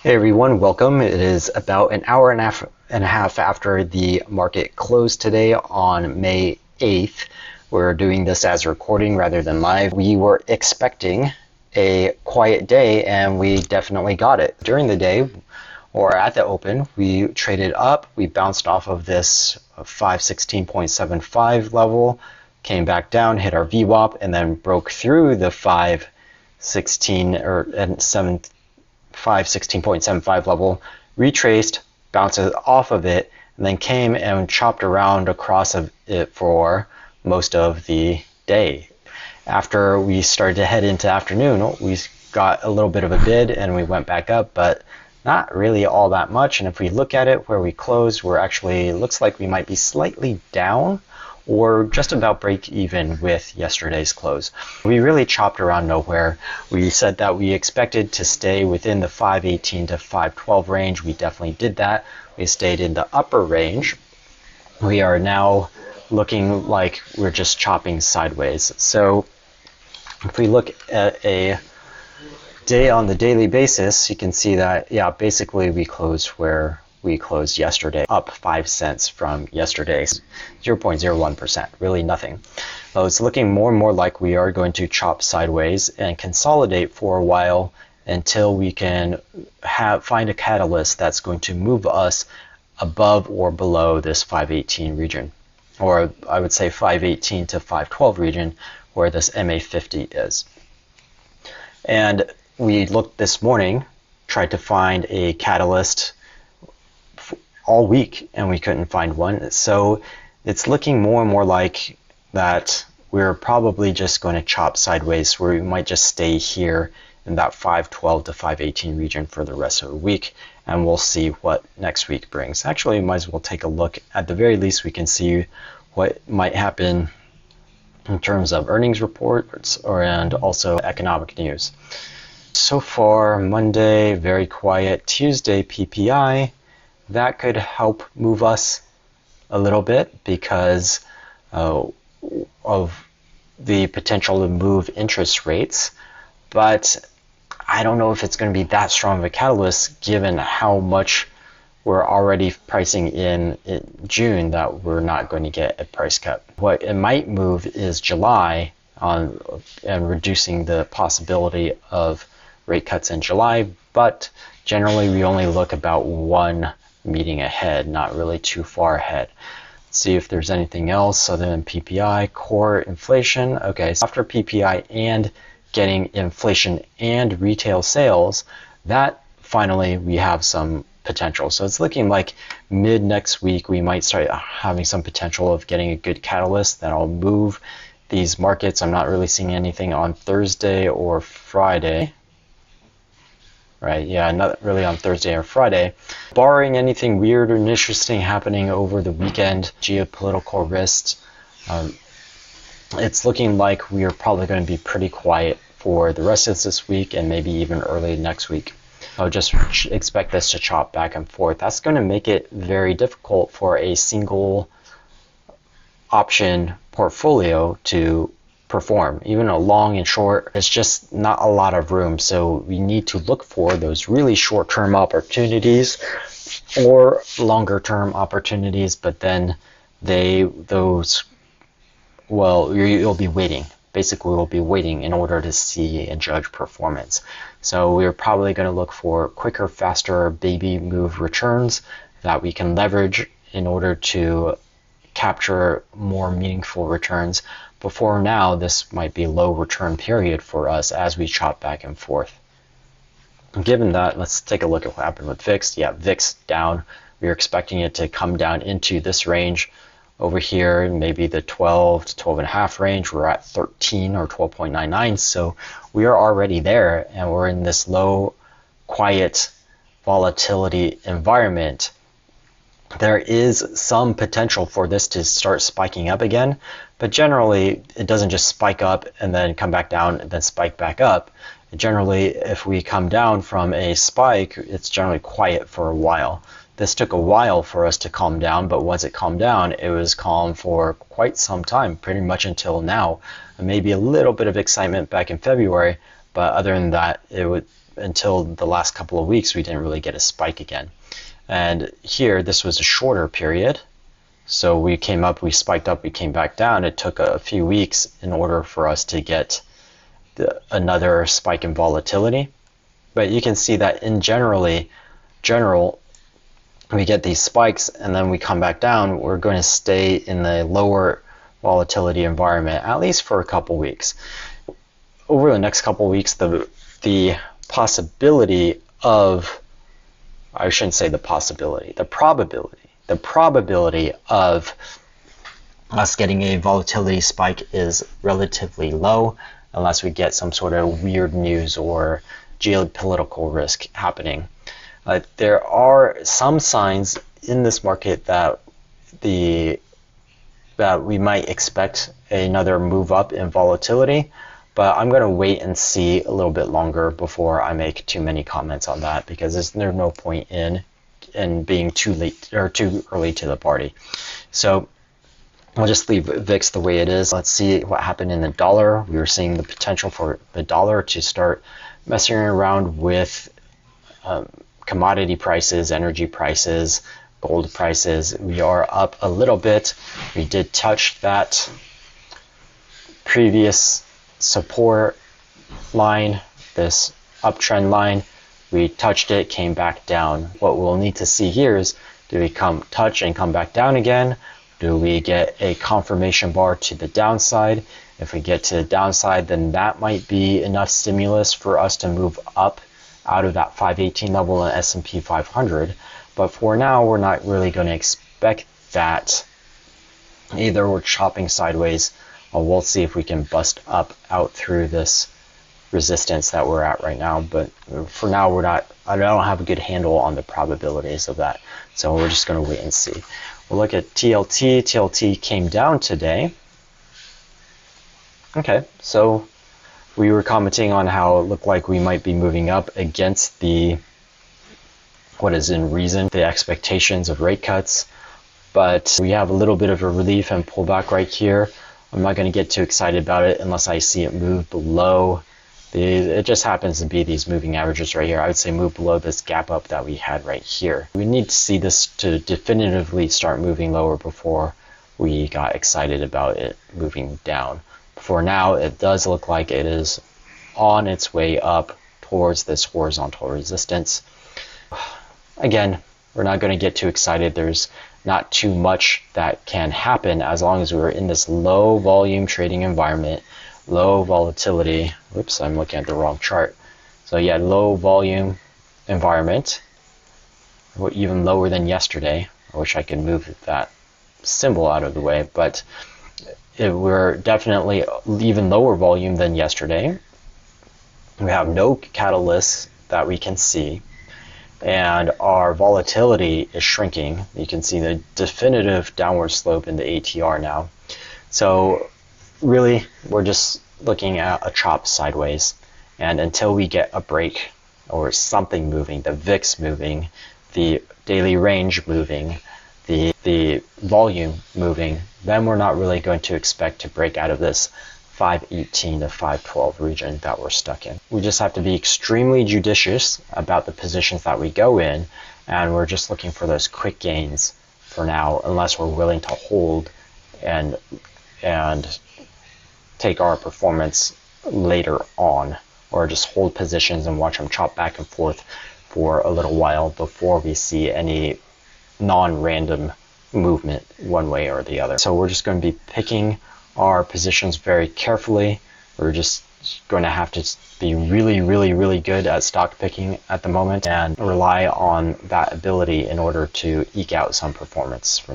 Hey everyone, welcome. It is about an hour and a half after the market closed today on May 8th. We're doing this as a recording rather than live. We were expecting a quiet day and we definitely got it. During the day or at the open, we traded up. We bounced off of this 516.75 level, came back down, hit our VWAP, and then broke through the 516.75 level, retraced, bounced off of it, and then came and chopped around across it for most of the day. After we started to head into afternoon, we got a little bit of a bid and we went back up, but not really all that much. And if we look at it where we closed, we're actually, looks like we might be slightly down or just about break even with yesterday's close. We really chopped around nowhere. We said that we expected to stay within the 518 to 512 range. We definitely did that. We stayed in the upper range. We are now looking like we're just chopping sideways. So if we look at a day on the daily basis, you can see that, yeah, basically we closed where we closed yesterday, up 5 cents from yesterday, 0.01%, really nothing. It's looking more and more like we are going to chop sideways and consolidate for a while until we can find a catalyst that's going to move us above or below this 518 region, or I would say 518 to 512 region where this MA50 is. And we looked this morning, tried to find a catalyst all week and we couldn't find one. So it's looking more and more like that we're probably just going to chop sideways, where we might just stay here in that 512 to 518 region for the rest of the week, and we'll see what next week brings. Actually, we might as well take a look. At the very least, we can see what might happen in terms of earnings reports and also economic news. So far, Monday, very quiet. Tuesday, PPI. That could help move us a little bit because of the potential to move interest rates. But I don't know if it's going to be that strong of a catalyst given how much we're already pricing in June that we're not going to get a price cut. What it might move is July and reducing the possibility of rate cuts in July, but generally we only look about one meeting ahead, not really too far ahead. Let's see if there's anything else other than PPI, core inflation. Okay, so after PPI and getting inflation and retail sales, that finally we have some potential. So it's looking like mid next week we might start having some potential of getting a good catalyst that'll move these markets. I'm not really seeing anything on Thursday or Friday. Right, yeah, not really on Thursday or Friday. Barring anything weird or interesting happening over the weekend, geopolitical risks, it's looking like we are probably going to be pretty quiet for the rest of this week and maybe even early next week. I'll just expect this to chop back and forth. That's going to make it very difficult for a single option portfolio to perform. Even a long and short, it's just not a lot of room. So we need to look for those really short-term opportunities or longer-term opportunities, but then you'll be waiting. Basically, we'll be waiting in order to see and judge performance. So we're probably going to look for quicker, faster baby move returns that we can leverage in order to capture more meaningful returns. Before now, this might be a low return period for us as we chop back and forth. Given that, let's take a look at what happened with VIX. Yeah, VIX down. We were expecting it to come down into this range over here, maybe the 12 to 12.5 range. We're at 13 or 12.99, so we are already there, and we're in this low, quiet volatility environment. There is some potential for this to start spiking up again, but generally it doesn't just spike up and then come back down and then spike back up. Generally, if we come down from a spike, it's generally quiet for a while. This took a while for us to calm down, but once it calmed down, it was calm for quite some time, pretty much until now. Maybe a little bit of excitement back in February, but other than that, until the last couple of weeks, we didn't really get a spike again. And here, this was a shorter period. So we came up, we spiked up, we came back down. It took a few weeks in order for us to get another spike in volatility. But you can see that in general, we get these spikes and then we come back down. We're going to stay in the lower volatility environment, at least for a couple weeks. Over the next couple weeks, the possibility of, I shouldn't say the possibility, the probability of us getting a volatility spike is relatively low unless we get some sort of weird news or geopolitical risk happening. There are some signs in this market that we might expect another move up in volatility, but I'm going to wait and see a little bit longer before I make too many comments on that, because there's no point in being too late or too early to the party. So I'll just leave VIX the way it is. Let's see what happened in the dollar. We were seeing the potential for the dollar to start messing around with commodity prices, energy prices, gold prices. We are up a little bit. We did touch that previous support line, this uptrend line. We touched it, came back down. What we'll need to see here is, do we touch and come back down again? Do we get a confirmation bar to the downside? If we get to the downside, then that might be enough stimulus for us to move up out of that 518 level in S&P 500. But for now, we're not really going to expect that. Either we're chopping sideways, or we'll see if we can bust up out through this resistance that we're at right now. But for now, I don't have a good handle on the probabilities of that. So we're just going to wait and see. We'll look at TLT. TLT came down today. Okay, so we were commenting on how it looked like we might be moving up against what is in reason, the expectations of rate cuts. But we have a little bit of a relief and pullback right here. I'm not going to get too excited about it unless I see it move below. It just happens to be these moving averages right here. I would say move below this gap up that we had right here. We need to see this to definitively start moving lower before we got excited about it moving down. For now, it does look like it is on its way up towards this horizontal resistance. Again, we're not going to get too excited. There's not too much that can happen as long as we're in this low volume trading environment, low volatility. Whoops, I'm looking at the wrong chart. So yeah, low volume environment, even lower than yesterday. I wish I could move that symbol out of the way, but we're definitely even lower volume than yesterday. We have no catalysts that we can see, and our volatility is shrinking. You can see the definitive downward slope in the ATR now. So really, we're just looking at a chop sideways, and until we get a break or something moving, the VIX moving, the daily range moving, the volume moving, then we're not really going to expect to break out of this 518 to 512 region that we're stuck in. We just have to be extremely judicious about the positions that we go in, and we're just looking for those quick gains for now, unless we're willing to hold and take our performance later on, or just hold positions and watch them chop back and forth for a little while before we see any non-random movement one way or the other. So we're just going to be picking our positions very carefully. We're just going to have to be really, really, really good at stock picking at the moment and rely on that ability in order to eke out some performance for now.